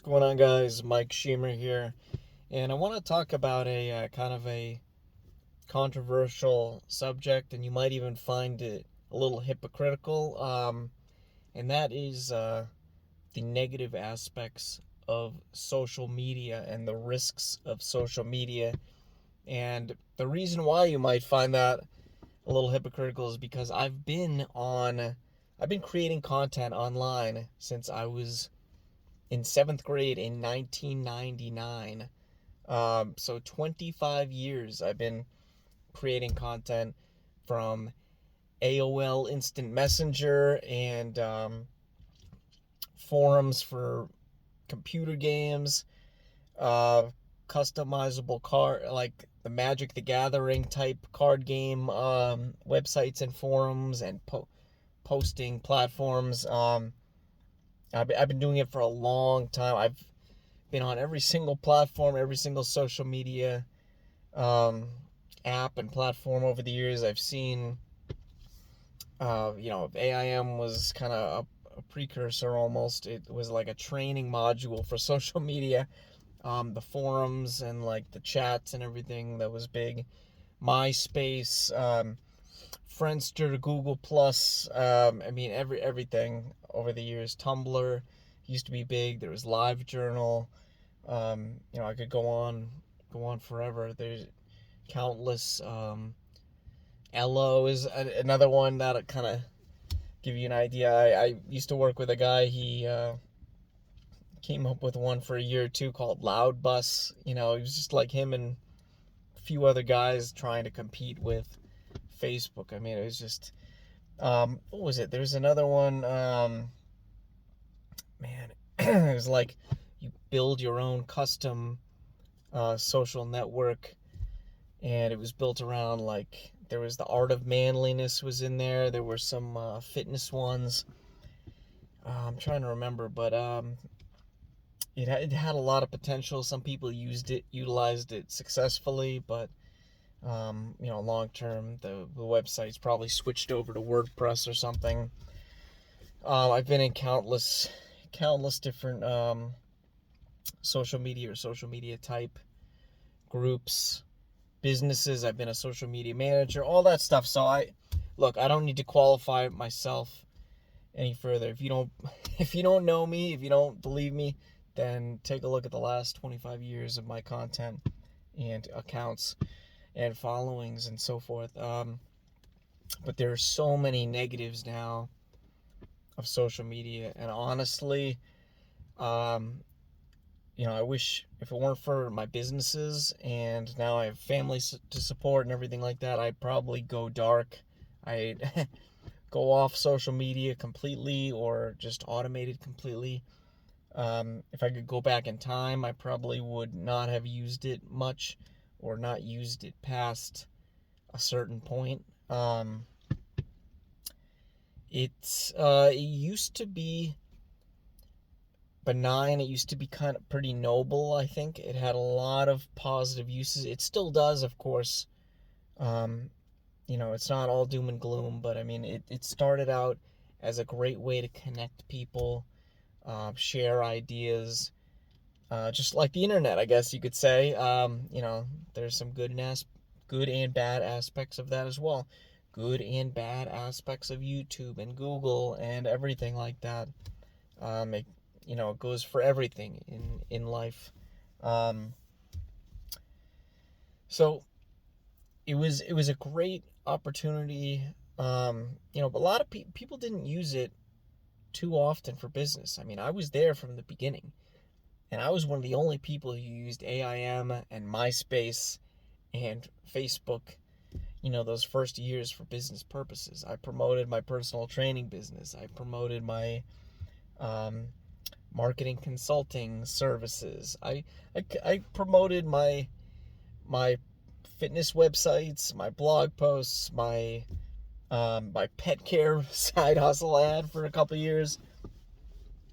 going on, guys? Mike Shemer here, and I want to talk about a kind of a controversial subject, and you might even find it a little hypocritical. And that is the negative aspects of social media and the risks of social media. And the reason why you might find that a little hypocritical is because I've been creating content online since I was in seventh grade in 1999. So 25 years I've been creating content, from AOL Instant Messenger and forums for computer games, uh, customizable card, like the Magic the Gathering type card game websites and forums and posting platforms. I've been doing it for a long time. I've been on every single platform, every single social media um, app and platform over the years. I've seen, AIM was kind of a precursor almost. It was like a training module for social media. The forums and like the chats and everything that was big. MySpace, Friendster, Google Plus. Everything over the years. Tumblr used to be big. There was LiveJournal. I could go on forever. There's countless. Ello is another one that kind of give you an idea. I used to work with a guy. He came up with one for a year or two called Loudbus. It was just like him and a few other guys trying to compete with Facebook. I mean, it was just what was it? There's another one. Man, it was like you build your own custom social network, and it was built around, like, there was the Art of Manliness was in there. There were some fitness ones. I'm trying to remember, but it had a lot of potential. Some people utilized it successfully, but long term, the website's probably switched over to WordPress or something. I've been in countless different social media type groups, businesses. I've been a social media manager, all that stuff. So I don't need to qualify myself any further. If you don't know me, if you don't believe me, then take a look at the last 25 years of my content and accounts and followings and so forth. But there are so many negatives now of social media, and honestly, I wish, if it weren't for my businesses and now I have families to support and everything like that, I'd probably go dark. I'd go off social media completely or just automate it completely. If I could go back in time, I probably would not have used it much, or not used it past a certain point. It used to be benign. It used to be kind of pretty noble, I think. It had a lot of positive uses. It still does, of course. It's not all doom and gloom, but I mean, it started out as a great way to connect people, share ideas, just like the internet, I guess you could say. There's some good and bad aspects of that as well. Good and bad aspects of YouTube and Google and everything like that. It goes for everything in life. Um, so it was a great opportunity. But a lot of people didn't use it too often for business. I mean, I was there from the beginning, and I was one of the only people who used AIM and MySpace and Facebook, those first years, for business purposes. I promoted my personal training business. I promoted my um, marketing consulting services. I promoted my fitness websites, my blog posts, my pet care side hustle I had for a couple years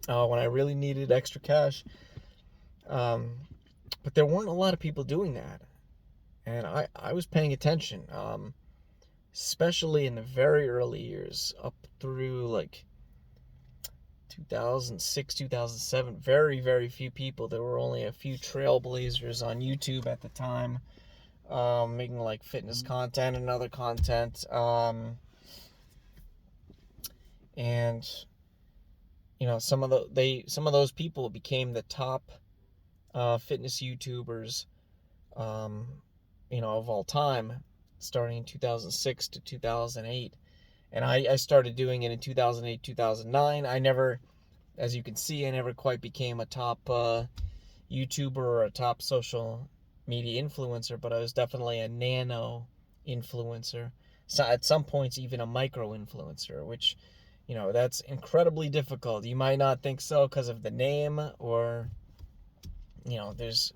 when I really needed extra cash. But there weren't a lot of people doing that, and I was paying attention, especially in the very early years, up through like 2006, 2007. Very, very few people. There were only a few trailblazers on YouTube at the time, making like fitness content and other content. And some of those people became the top fitness YouTubers, of all time, starting in 2006 to 2008. And I started doing it in 2008, 2009. I never, as you can see, I never quite became a top YouTuber or a top social media influencer, but I was definitely a nano influencer. So at some points, even a micro influencer, which, that's incredibly difficult. You might not think so because of the name, or, there's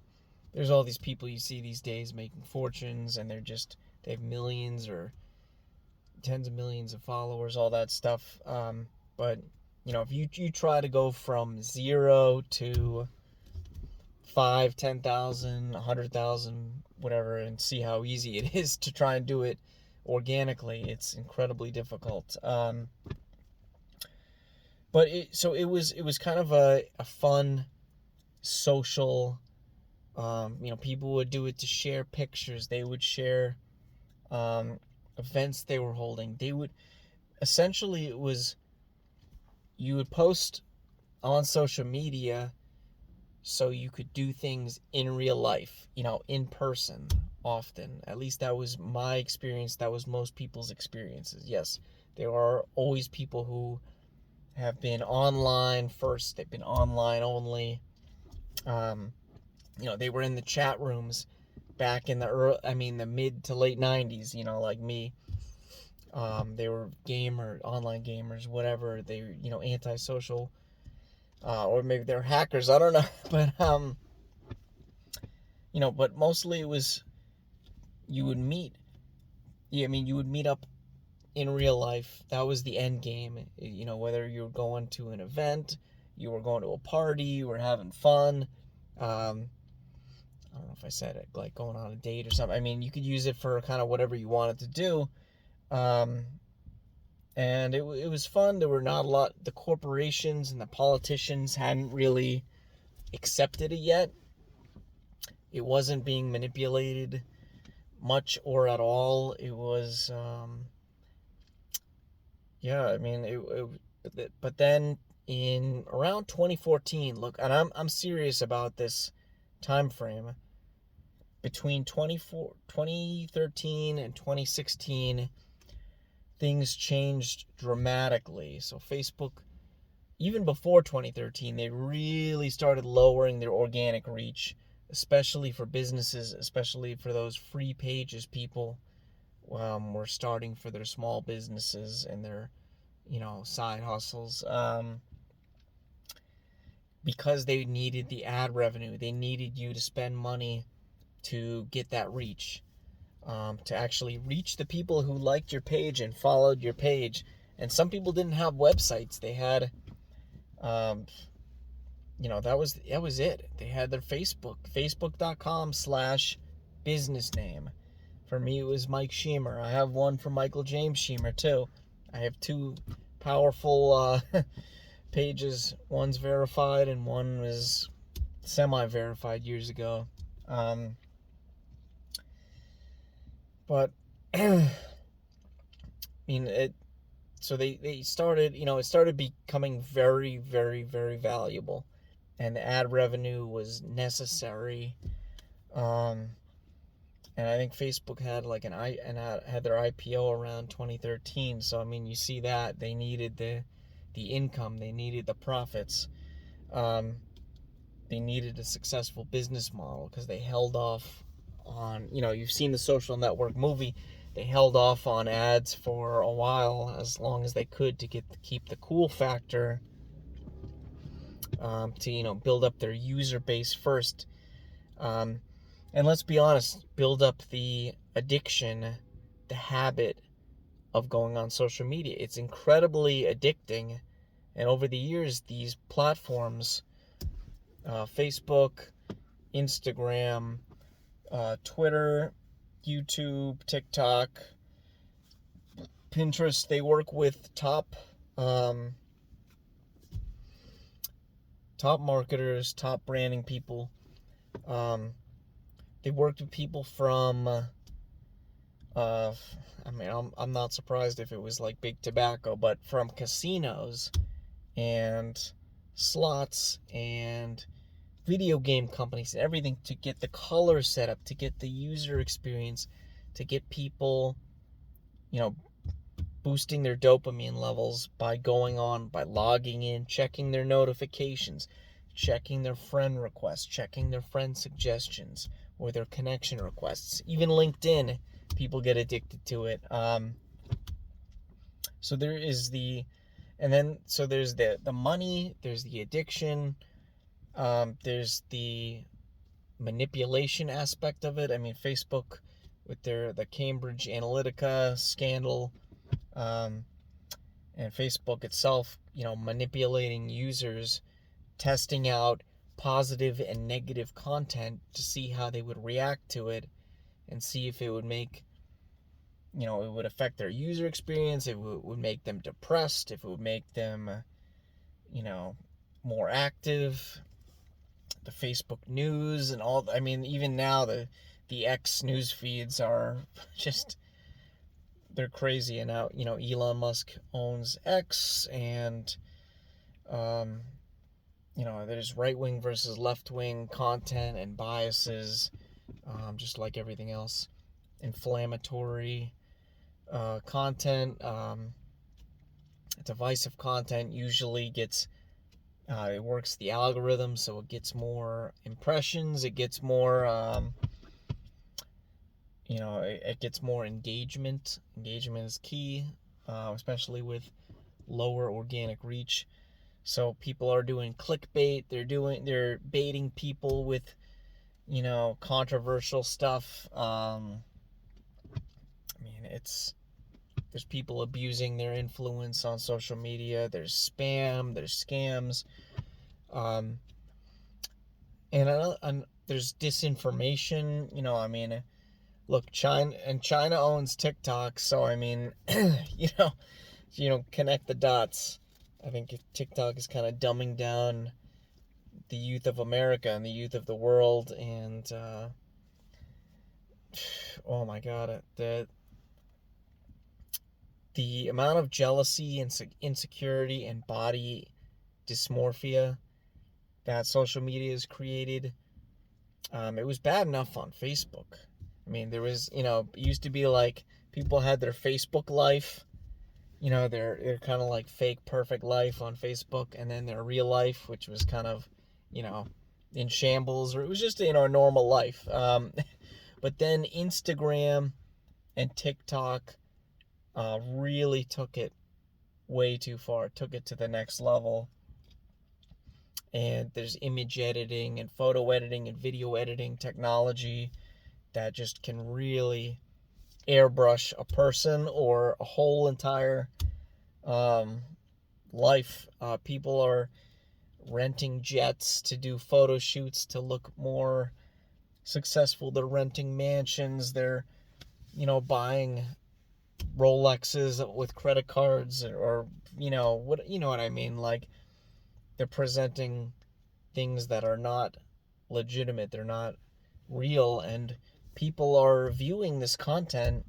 all these people you see these days making fortunes, and they have millions or tens of millions of followers, all that stuff. But if you try to go from 0 to 5, 10,000, 100,000, whatever, and see how easy it is to try and do it organically, it's incredibly difficult. But it was kind of a fun social. People would do it to share pictures. They would share events they were holding. Essentially, it was, you would post on social media so you could do things in real life, in person often. At least that was my experience. That was most people's experiences. Yes, there are always people who have been online first. They've been online only. They were in the chat rooms back in the mid to late 90s, like me. They were online gamers, whatever. They were, antisocial, or maybe they're hackers. I don't know, but mostly it was, you would meet up in real life. That was the end game. Whether you were going to an event, you were going to a party, you were having fun. I don't know if I said it, like going on a date or something. You could use it for kind of whatever you wanted to do. And it was fun. There were not a lot, the corporations and the politicians hadn't really accepted it yet. It wasn't being manipulated much or at all. It was, but then in around 2014, look, and I'm serious about this time frame, between 2013 and 2016, things changed dramatically. So Facebook, even before 2013, they really started lowering their organic reach, especially for businesses, especially for those free pages people were starting for their small businesses and their, side hustles. Because they needed the ad revenue. They needed you to spend money to get that reach, to actually reach the people who liked your page and followed your page. And some people didn't have websites. They had, that was it. They had their facebook.com/business name. For me, it was Mike Shemer. I have one for Michael James Shemer too. I have two powerful pages. One's verified and one was semi-verified years ago. But so they started, it started becoming very, very, very valuable, and the ad revenue was necessary. And I think Facebook had had their IPO around 2013. So you see that they needed the income, they needed the profits, they needed a successful business model, because they held off on, you've seen the Social Network movie. They held off on ads for a while, as long as they could, to keep the cool factor, to build up their user base first. And let's be honest, build up the addiction, the habit of going on social media. It's incredibly addicting. And over the years, these platforms, Facebook, Instagram, Twitter, YouTube, TikTok, Pinterest, they work with top top marketers, top branding people. They worked with people from, I'm not surprised if it was like big tobacco, but from casinos and slots and video game companies and everything, to get the color set up, to get the user experience, to get people, boosting their dopamine levels by logging in, checking their notifications, checking their friend requests, checking their friend suggestions or their connection requests. Even LinkedIn, people get addicted to it. So there's the money, there's the addiction, there's the manipulation aspect of it. I mean, Facebook with the Cambridge Analytica scandal, and Facebook itself, manipulating users, testing out positive and negative content to see how they would react to it and see if it would make, it would affect their user experience, if it would make them depressed, if it would make them, more active. The Facebook news and all, even now the X news feeds are just, they're crazy. And now, Elon Musk owns X, and there's right-wing versus left-wing content and biases, just like everything else. Inflammatory content, divisive content usually gets, it works the algorithm, so it gets more impressions, it gets more, it gets more engagement. Engagement is key, especially with lower organic reach. So people are doing clickbait. They're baiting people with, controversial stuff. There's people abusing their influence on social media. There's spam. There's scams. And there's disinformation. Look, China owns TikTok, so connect the dots. I think TikTok is kind of dumbing down the youth of America and the youth of the world, and oh my God, the amount of jealousy and insecurity and body dysmorphia that social media has created. It was bad enough on Facebook. There was, it used to be like people had their Facebook life, their kind of like fake perfect life on Facebook, and then their real life, which was kind of, in shambles, or it was just, a normal life. But then Instagram and TikTok really took it way too far, took it to the next level. And there's image editing and photo editing and video editing technology that just can really airbrush a person or a whole entire life. People are renting jets to do photo shoots to look more successful. They're renting mansions. They're, buying Rolexes with credit cards, or what I mean. Like, they're presenting things that are not legitimate. They're not real, and people are viewing this content.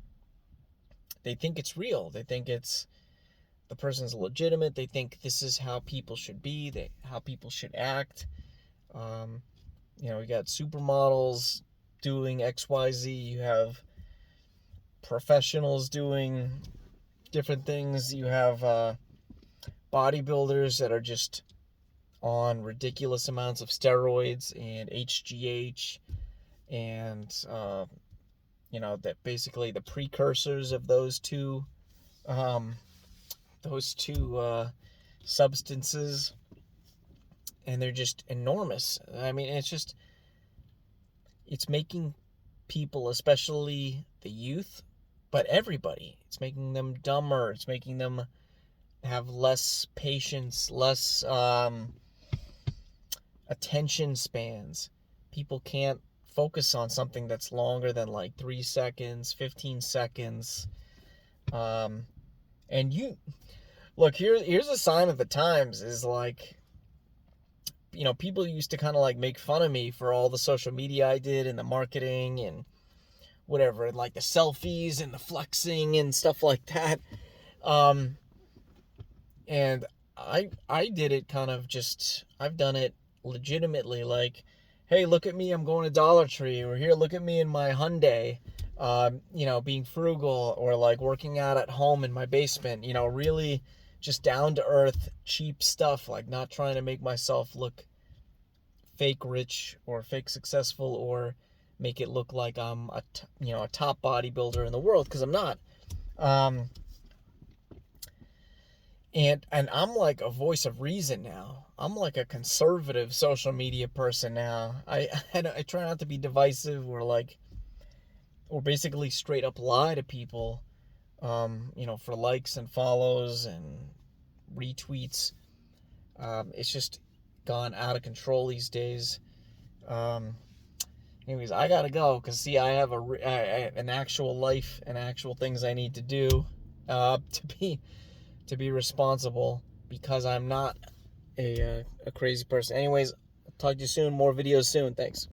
They think it's real. They think the person's legitimate. They think this is how people should be, how people should act. We got supermodels doing XYZ. You have professionals doing different things. You have bodybuilders that are just on ridiculous amounts of steroids and HGH, and that basically the precursors of those two substances, and they're just enormous. It's making people, especially the youth, but everybody, it's making them dumber. It's making them have less patience, less attention spans. People can't focus on something that's longer than like 3 seconds, 15 seconds. And you look, here's a sign of the times, is like people used to kind of like make fun of me for all the social media I did and the marketing and whatever, and like the selfies and the flexing and stuff like that. Um, and I did it kind of just, I've done it legitimately, like, hey, look at me, I'm going to Dollar Tree, or here, look at me in my Hyundai, being frugal, or like working out at home in my basement, really just down to earth, cheap stuff, like not trying to make myself look fake rich or fake successful, or make it look like I'm a top bodybuilder in the world, because I'm not. Um, and I'm like a voice of reason now. I'm like a conservative social media person now. I try not to be divisive, or basically straight up lie to people, for likes and follows and retweets. It's just gone out of control these days. Anyways, I gotta go, because see, I have an actual life and actual things I need to do, to be responsible, because I'm not a crazy person. Anyways, I'll talk to you soon. More videos soon. Thanks.